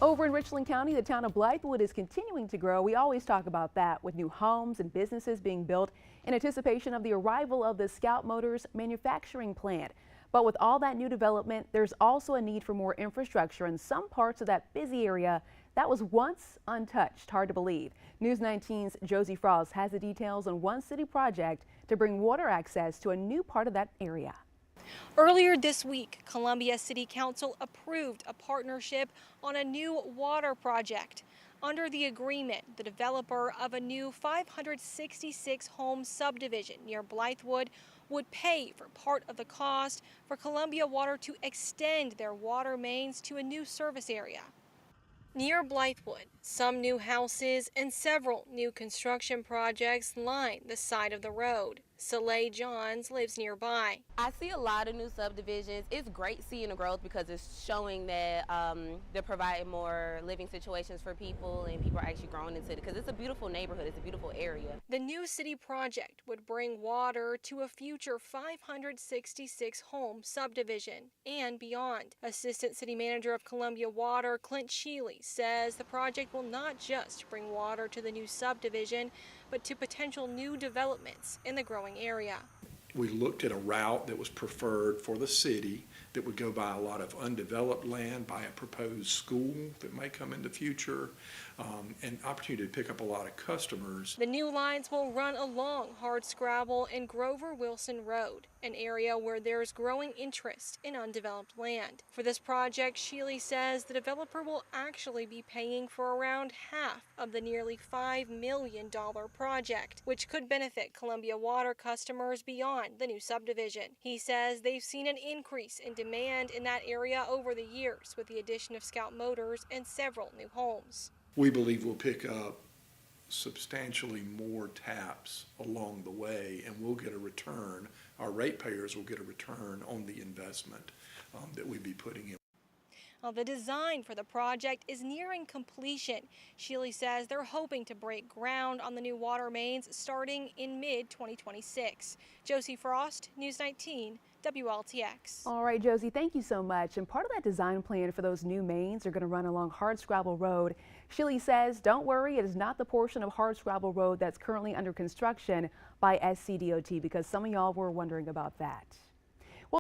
Over in Richland County, the town of Blythewood is continuing to grow. We always talk about that, with new homes and businesses being built in anticipation of the arrival of the Scout Motors manufacturing plant. But with all that new development, there's also a need for more infrastructure in some parts of that busy area that was once untouched. Hard to believe. News 19's Josie Frost has the details on one city project to bring water access to a new part of that area. Earlier this week, Columbia City Council approved a partnership on a new water project. Under the agreement, the developer of a new 566-home subdivision near Blythewood would pay for part of the cost for Columbia Water to extend their water mains to a new service area. Near Blythewood, some new houses and several new construction projects line the side of the road. Soleil Johns lives nearby. I see a lot of new subdivisions. It's great seeing the growth because it's showing that they're providing more living situations for people, and people are actually growing into it because it's a beautiful neighborhood. It's a beautiful area. The new city project would bring water to a future 566-home subdivision and beyond. Assistant City Manager of Columbia Water, Clint Sheely, says the project will not just bring water to the new subdivision, but to potential new developments in the growing area. We looked at a route that was preferred for the city that would go by a lot of undeveloped land, by a proposed school that may come in the future, and opportunity to pick up a lot of customers. The new lines will run along Hardscrabble and Grover Wilson Road, an area where there's growing interest in undeveloped land. For this project, Sheely says the developer will actually be paying for around half of the nearly $5 million project, which could benefit Columbia Water customers beyond the new subdivision. He says they've seen an increase in demand in that area over the years with the addition of Scout Motors and several new homes. We believe we'll pick up substantially more taps along the way, and we'll get a return. Our ratepayers will get a return on the investment that we'd be putting in. The design for the project is nearing completion. Sheely says they're hoping to break ground on the new water mains starting in mid-2026. Josie Frost, News 19, WLTX. All right, Josie, thank you so much. And part of that design plan for those new mains are going to run along Hardscrabble Road. Sheely says, don't worry, it is not the portion of Hardscrabble Road that's currently under construction by SCDOT, because some of y'all were wondering about that.